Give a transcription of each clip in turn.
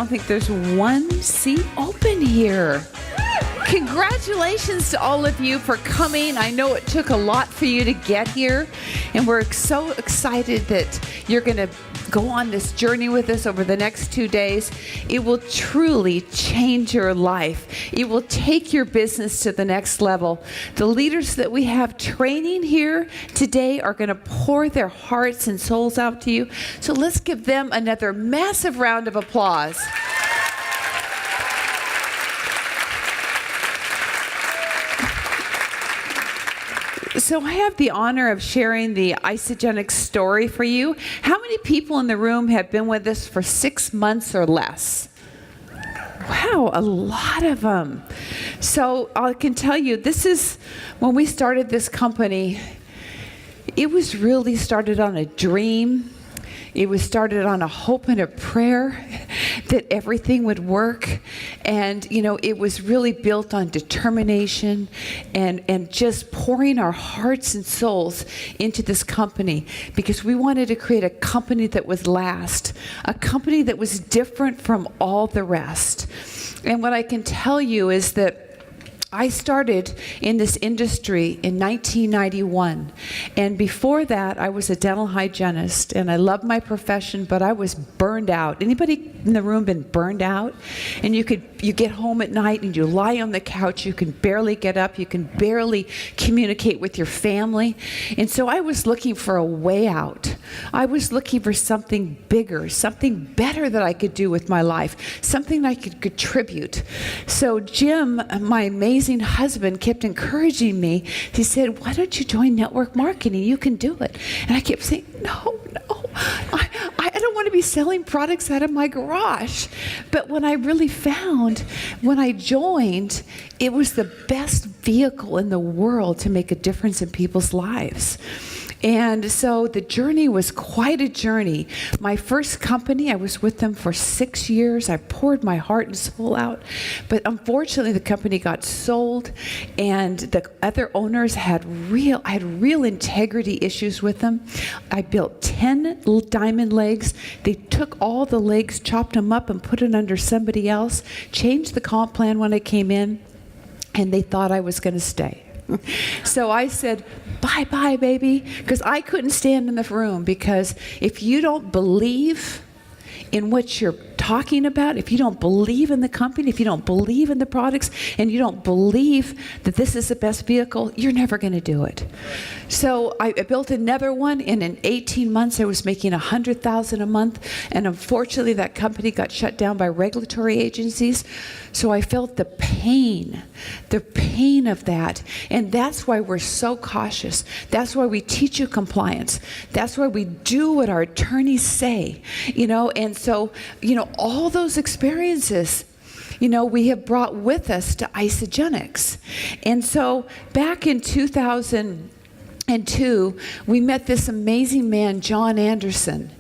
don't think there's one seat open here. Congratulations to all of you for coming. I know it took a lot for you to get here, and we're so excited that you're going to go on this journey with us over the next 2 days. It will truly change your life. It will take your business to the next level. The leaders that we have training here today are going to pour their hearts and souls out to you. So let's give them another massive round of applause. So I have the honor of sharing the Isagenix story for you. How many people in the room have been with us for 6 months or less? Wow, a lot of them. So I can tell you, this is when we started this company, it was really started on a dream. It was started on a hope and a prayer that everything would work. And, you know, it was really built on determination and just pouring our hearts and souls into this company because we wanted to create a company that would last, a company that was different from all the rest. And what I can tell you is that I started in this industry in 1991, and before that I was a dental hygienist, and I loved my profession, but I was burned out. Anybody in the room been burned out? And you get home at night and you lie on the couch, you can barely get up, you can barely communicate with your family. And so I was looking for a way out. I was looking for something bigger, something better that I could do with my life, something I could contribute. So Jim, my amazing husband, kept encouraging me. He said, why don't you join network marketing? You can do it. And I kept saying, no, I don't want to be selling products out of my garage. But when I really found, when I joined, it was the best vehicle in the world to make a difference in people's lives. And so the journey was quite a journey. My first company, I was with them for 6 years. I poured my heart and soul out. But unfortunately, the company got sold, and the other owners had real integrity issues with them. I built 10 little diamond legs. They took all the legs, chopped them up, and put it under somebody else, changed the comp plan when I came in, and they thought I was going to stay. So I said, bye-bye, baby, because I couldn't stand in the room, because if you don't believe in what you're talking about, if you don't believe in the company, if you don't believe in the products, and you don't believe that this is the best vehicle, you're never going to do it. So I built another one, and in 18 months I was making $100,000 a month, and unfortunately that company got shut down by regulatory agencies. So I felt the pain of that, and that's why we're so cautious. That's why we teach you compliance. That's why we do what our attorneys say, you know. And so, you know, all those experiences, you know, we have brought with us to Isagenix. And so back in 2002, we met this amazing man, John Anderson.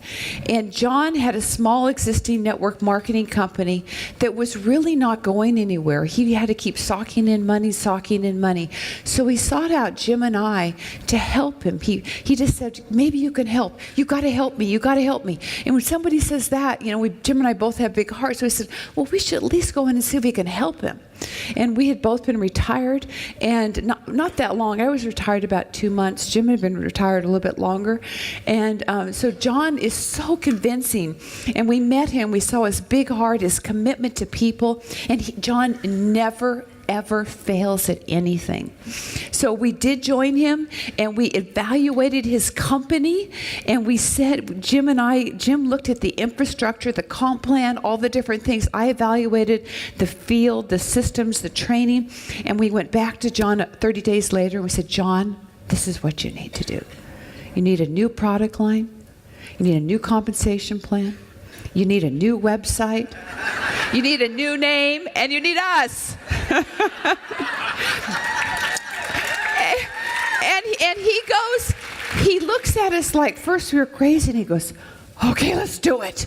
And John had a small existing network marketing company that was really not going anywhere. He had to keep socking in money. So he sought out Jim and I to help him. He just said, maybe you can help. You got to help me. And when somebody says that, you know, Jim and I both have big hearts. So we said, well, we should at least go in and see if we can help him. And we had both been retired, and not that long. I was retired about 2 months. Jim had been retired a little bit longer. And so John is so convincing. And we met him. We saw his big heart, his commitment to people. And John never, ever fails at anything. So we did join him, and we evaluated his company, and we said, Jim looked at the infrastructure, the comp plan, all the different things. I evaluated the field, the systems, the training, and we went back to John 30 days later, and we said, John, this is what you need to do. You need a new product line. You need a new compensation plan. You need a new website. You need a new name, and you need us. and he looks at us like, first we were crazy, and he goes, okay, let's do it.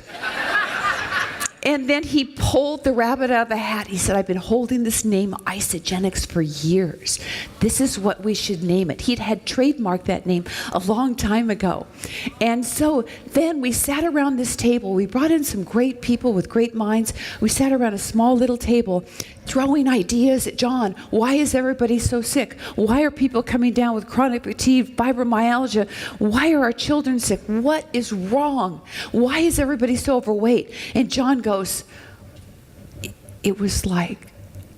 And then he pulled the rabbit out of the hat. He said, I've been holding this name Isagenix for years. This is what we should name it. He'd had trademarked that name a long time ago. And so then we sat around this table. We brought in some great people with great minds. We sat around a small little table throwing ideas at John. Why is everybody so sick? Why are people coming down with chronic fatigue, fibromyalgia? Why are our children sick? What is wrong? Why is everybody so overweight? And John goes, it was like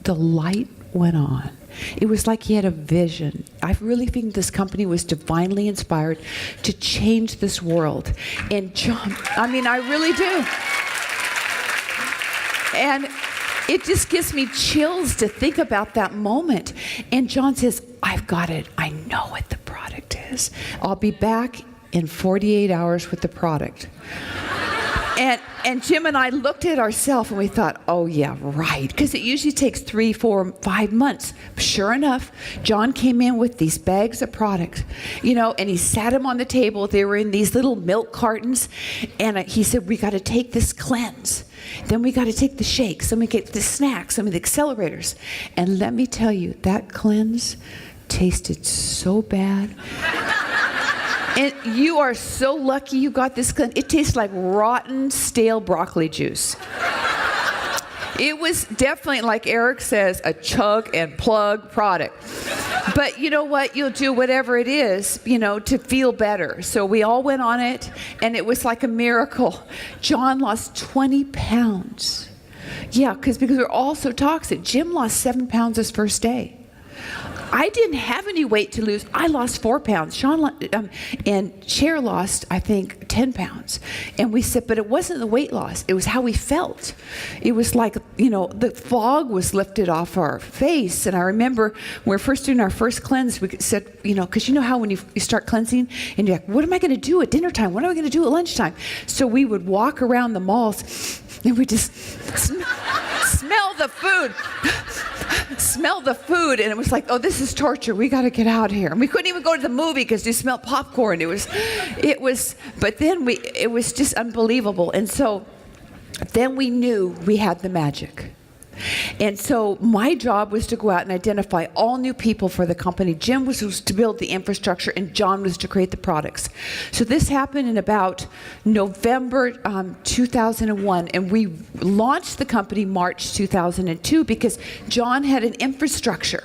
the light went on. It was like he had a vision. I really think this company was divinely inspired to change this world. And John, I mean, I really do. And it just gives me chills to think about that moment. And John says, I've got it. I know what the product is. I'll be back in 48 hours with the product. And Jim and I looked at ourselves and we thought, oh yeah, right. Because it usually takes 3, 4, 5 months. Sure enough, John came in with these bags of product, and he sat them on the table. They were in these little milk cartons. And he said, we got to take this cleanse. Then we got to take the shakes. Then we get the snacks, some of the accelerators. And let me tell you, that cleanse tasted so bad. And you are so lucky you got this cleanse. It tastes like rotten, stale broccoli juice. It was definitely, like Eric says, a chug and plug product. But you know what? You'll do whatever it is, to feel better. So we all went on it, and it was like a miracle. John lost 20 pounds. Yeah, because we're all so toxic. Jim lost 7 pounds his first day. I didn't have any weight to lose. I lost 4 pounds. And Cher lost, I think, 10 pounds. And we said, but it wasn't the weight loss. It was how we felt. It was like, the fog was lifted off our face. And I remember when we were first doing our first cleanse, we said, because how when you start cleansing, and you're like, what am I going to do at dinner time? What am I going to do at lunchtime? So we would walk around the malls, and we just smell the food. Smell the food, and it was like, oh, this is torture. We got to get out of here. And we couldn't even go to the movie because we smelled popcorn. It was, but then it was just unbelievable. And so then we knew we had the magic. And so my job was to go out and identify all new people for the company. Jim was to build the infrastructure, and John was to create the products. So this happened in about November 2001, and we launched the company March 2002 because John had an infrastructure.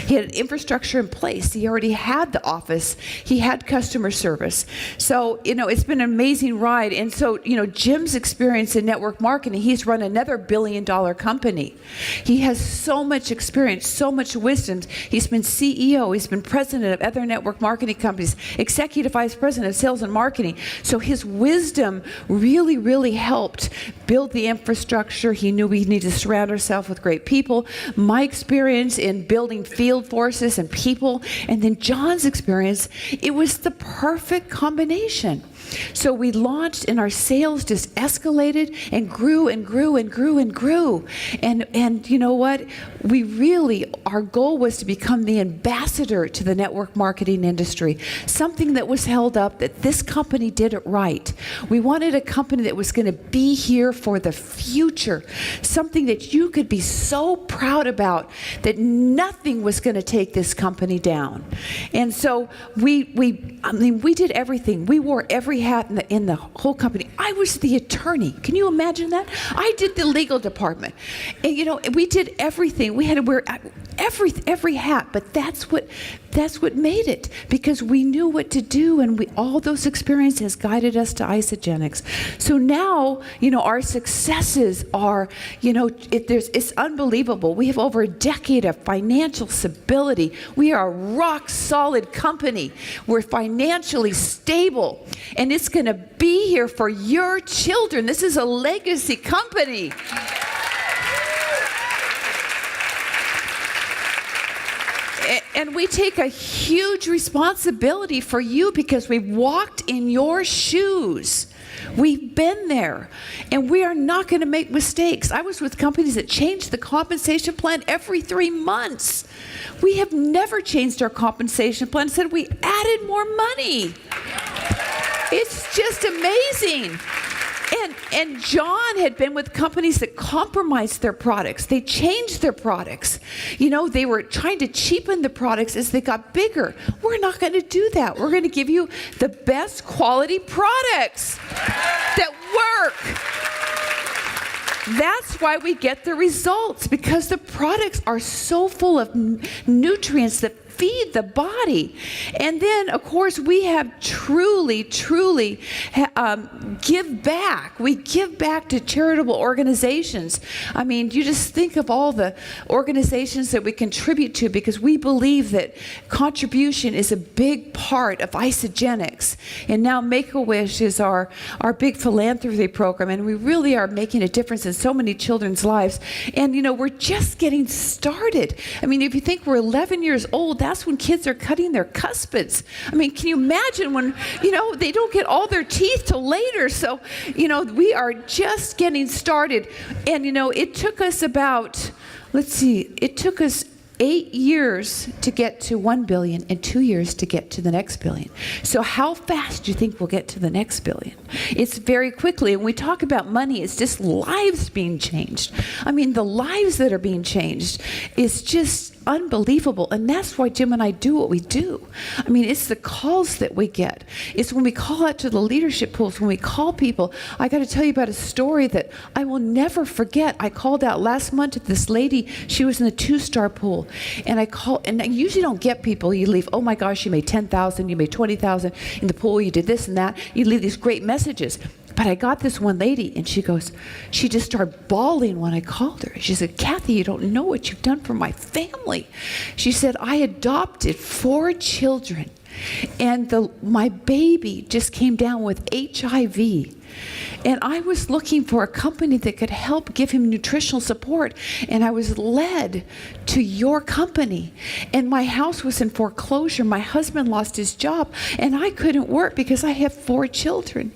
He had an infrastructure in place. He already had the office. He had customer service. So, it's been an amazing ride. And so, Jim's experience in network marketing, he's run another billion-dollar company. He has so much experience, so much wisdom. He's been CEO. He's been president of other network marketing companies, executive vice president of sales and marketing. So his wisdom really, really helped build the infrastructure. He knew we needed to surround ourselves with great people. My experience in building field forces and people, and then John's experience, it was the perfect combination. So we launched, and our sales just escalated and grew and grew and grew and grew. And you know what? Our goal was to become the ambassador to the network marketing industry, something that was held up that this company did it right. We wanted a company that was going to be here for the future, something that you could be so proud about that nothing was going to take this company down. And so we did everything. We wore every hat in the whole company. I was the attorney. Can you imagine that? I did the legal department. And, we did everything. We had to wear every hat, but that's what made it, because we knew what to do, and all those experiences guided us to Isagenix. So now, our successes are, it's unbelievable. We have over a decade of financial stability. We are a rock solid company. We're financially stable, and it's going to be here for your children. This is a legacy company. And we take a huge responsibility for you because we've walked in your shoes. We've been there, and we are not going to make mistakes. I was with companies that changed the compensation plan every 3 months. We have never changed our compensation plan. Instead, we added more money. It's just amazing. And John had been with companies that compromised their products. They changed their products. You know, they were trying to cheapen the products as they got bigger. We're not going to do that. We're going to give you the best quality products that work. That's why we get the results, because the products are so full of nutrients that feed the body. And then, of course, we have truly give back. We give back to charitable organizations. I mean, you just think of all the organizations that we contribute to, because we believe that contribution is a big part of Isagenix. And now Make-A-Wish is our big philanthropy program, and we really are making a difference in so many children's lives. And, you know, we're just getting started. I mean, if you think we're 11 years old, that's when kids are cutting their cuspids. I mean, can you imagine when, you know, they don't get all their teeth till later? So, you know, we are just getting started. And, you know, it took us about, it took us 8 years to get to 1 billion and 2 years to get to the next billion. So how fast do you think we'll get to the next billion? It's very quickly. When we talk about money, it's just lives being changed. I mean, the lives that are being changed is just unbelievable. And that's why Jim and I do what we do. I mean, it's the calls that we get. It's when we call out to the leadership pools, when we call people. I got to tell you about a story that I will never forget. I called out last month to this lady. She was in the 2-star pool. And and I usually don't get people. You leave, oh my gosh, you made 10,000, you made 20,000 in the pool, you did this and that. You leave these great messages. But I got this one lady, and she just started bawling when I called her. She said, Kathy, you don't know what you've done for my family. She said, I adopted 4 children, and my baby just came down with HIV. And I was looking for a company that could help give him nutritional support. And I was led to your company. And my house was in foreclosure. My husband lost his job. And I couldn't work because I have 4 children.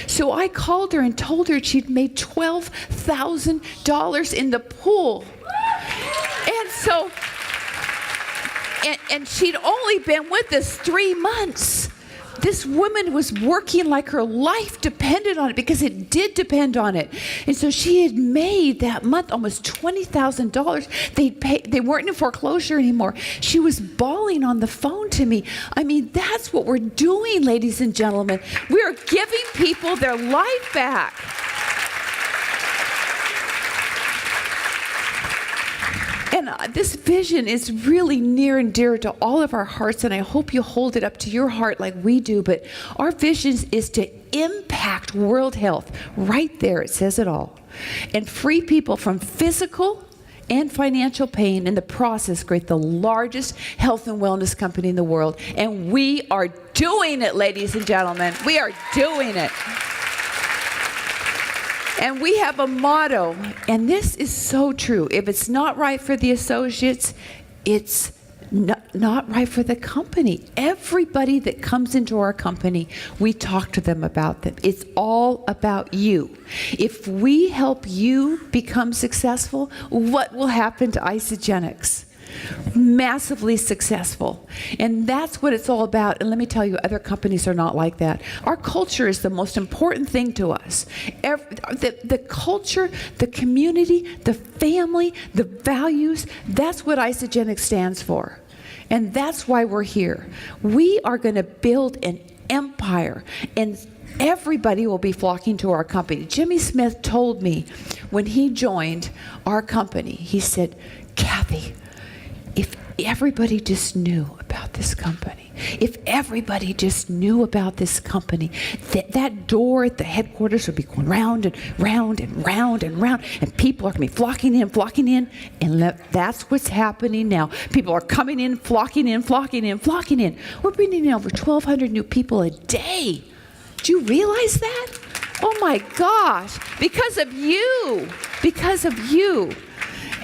So I called her and told her she'd made $12,000 in the pool. And so, and she'd only been with us 3 months. This woman was working like her life depended on it, because it did depend on it. And so she had made that month almost $20,000. They weren't in foreclosure anymore. She was bawling on the phone to me. I mean, that's what we're doing, ladies and gentlemen. We are giving people their life back. And this vision is really near and dear to all of our hearts, and I hope you hold it up to your heart like we do. But our vision is to impact world health. Right there, it says it all. And free people from physical and financial pain, in the process create the largest health and wellness company in the world. And we are doing it, ladies and gentlemen. We are doing it. And we have a motto, and this is so true. If it's not right for the associates, it's not right for the company. Everybody that comes into our company, we talk to them about them. It's all about you. If we help you become successful, what will happen to Isagenix? Massively successful. And that's what it's all about. And let me tell you, other companies are not like that. Our culture is the most important thing to us. The culture, the community, the family, the values, that's what Isagenix stands for. And that's why we're here. We are going to build an empire, and everybody will be flocking to our company. Jimmy Smith told me when he joined our company, he said, Kathy, if everybody just knew about this company, if everybody just knew about this company, that door at the headquarters would be going round and round and round and round, and people are going to be flocking in, and that's what's happening now. People are coming in, flocking in. We're bringing in over 1,200 new people a day. Do you realize that? Oh my gosh, because of you.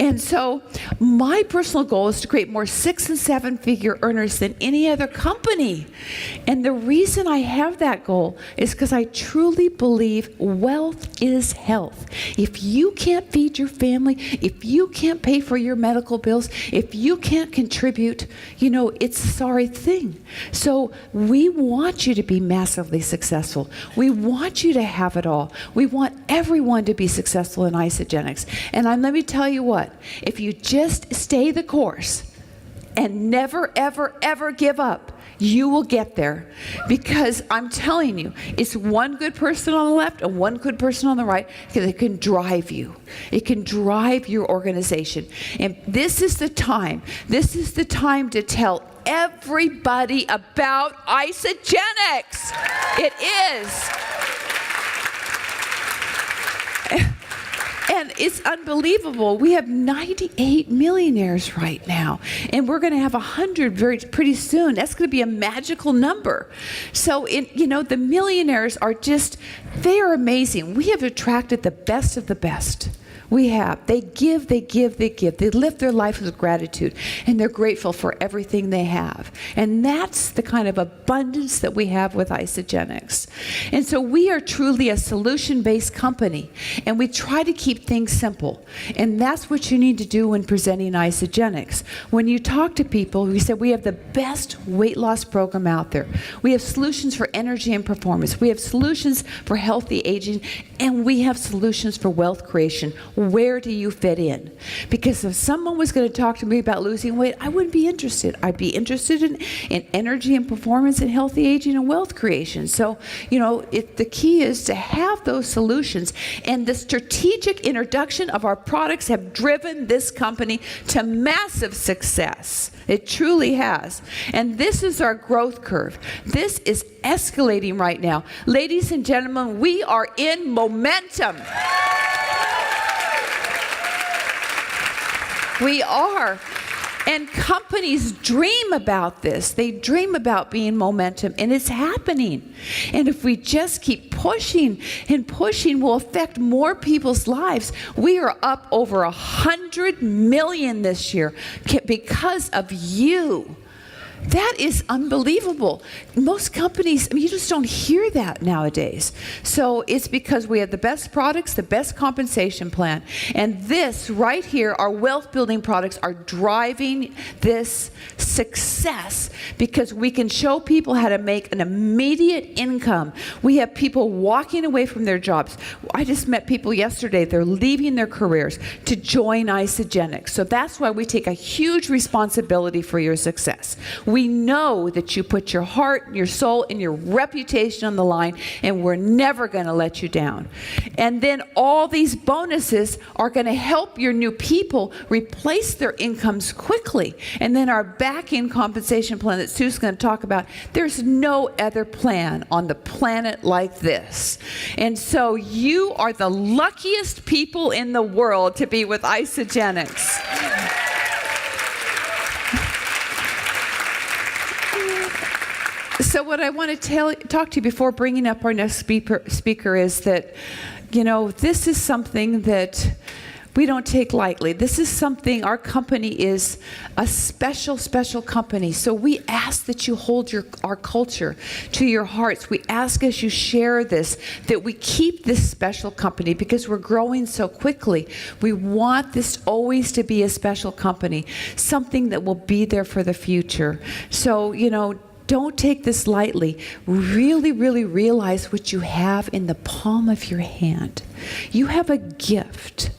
And so my personal goal is to create more 6- and 7-figure earners than any other company. And the reason I have that goal is because I truly believe wealth is health. If you can't feed your family, if you can't pay for your medical bills, if you can't contribute, it's a sorry thing. So we want you to be massively successful. We want you to have it all. We want everyone to be successful in Isagenix. And let me tell you what, if you just stay the course and never, ever, ever give up, you will get there. Because I'm telling you, it's one good person on the left and one good person on the right, because it can drive you. It can drive your organization. And this is the time to tell everybody about Isagenix. It is. And it's unbelievable. We have 98 millionaires right now, and we're going to have 100 pretty soon. That's going to be a magical number. So, the millionaires are they are amazing. We have attracted the best of the best. We have. They give, they give, they give. They live their life with gratitude, and they're grateful for everything they have. And that's the kind of abundance that we have with Isagenix. And so we are truly a solution-based company, and we try to keep things simple. And that's what you need to do when presenting Isagenix. When you talk to people, we said we have the best weight loss program out there. We have solutions for energy and performance. We have solutions for healthy aging, and we have solutions for wealth creation. Where do you fit in? Because if someone was going to talk to me about losing weight, I wouldn't be interested. I'd be interested in energy and performance and healthy aging and wealth creation. So, the key is to have those solutions. And the strategic introduction of our products have driven this company to massive success. It truly has. And this is our growth curve. This is escalating right now. Ladies and gentlemen, we are in momentum. We are. And companies dream about this. They dream about being momentum, and it's happening. And if we just keep pushing and pushing, we'll affect more people's lives. We are up over 100 million this year because of you. That is unbelievable. Most companies, you just don't hear that nowadays. So it's because we have the best products, the best compensation plan. And this right here, our wealth building products are driving this success because we can show people how to make an immediate income. We have people walking away from their jobs. I just met people yesterday, they're leaving their careers to join Isagenix. So that's why we take a huge responsibility for your success. We know that you put your heart, your soul, and your reputation on the line, and we're never going to let you down. And then all these bonuses are going to help your new people replace their incomes quickly. And then our back-end compensation plan that Sue's going to talk about, there's no other plan on the planet like this. And so you are the luckiest people in the world to be with Isagenix. So what I want to talk to you before bringing up our next speaker is that, this is something that we don't take lightly. This is something, our company is a special, special company. So we ask that you hold our culture to your hearts. We ask as you share this, that we keep this special company because we're growing so quickly. We want this always to be a special company, something that will be there for the future. So, don't take this lightly. Really, really realize what you have in the palm of your hand. You have a gift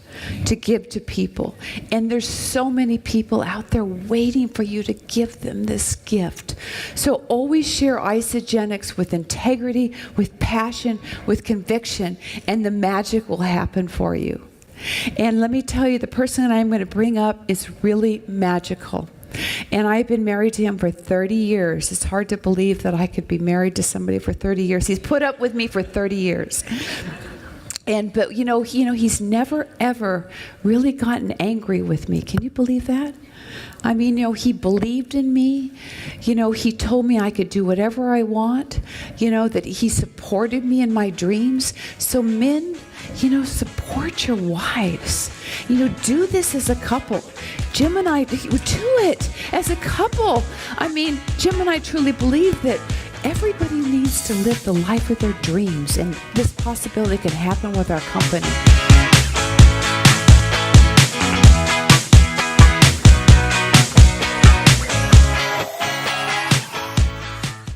to give to people. And there's so many people out there waiting for you to give them this gift. So always share Isagenix with integrity, with passion, with conviction, and the magic will happen for you. And let me tell you, the person that I'm going to bring up is really magical. And I've been married to him for 30 years. It's hard to believe that I could be married to somebody for 30 years. He's put up with me for 30 years. But he's never ever really gotten angry with me. Can you believe that? I mean, he believed in me. He told me I could do whatever I want. That he supported me in my dreams. So men, support your wives. Do this as a couple. Jim and I do it as a couple. I mean, Jim and I truly believe that everybody needs to live the life of their dreams, and this possibility can happen with our company.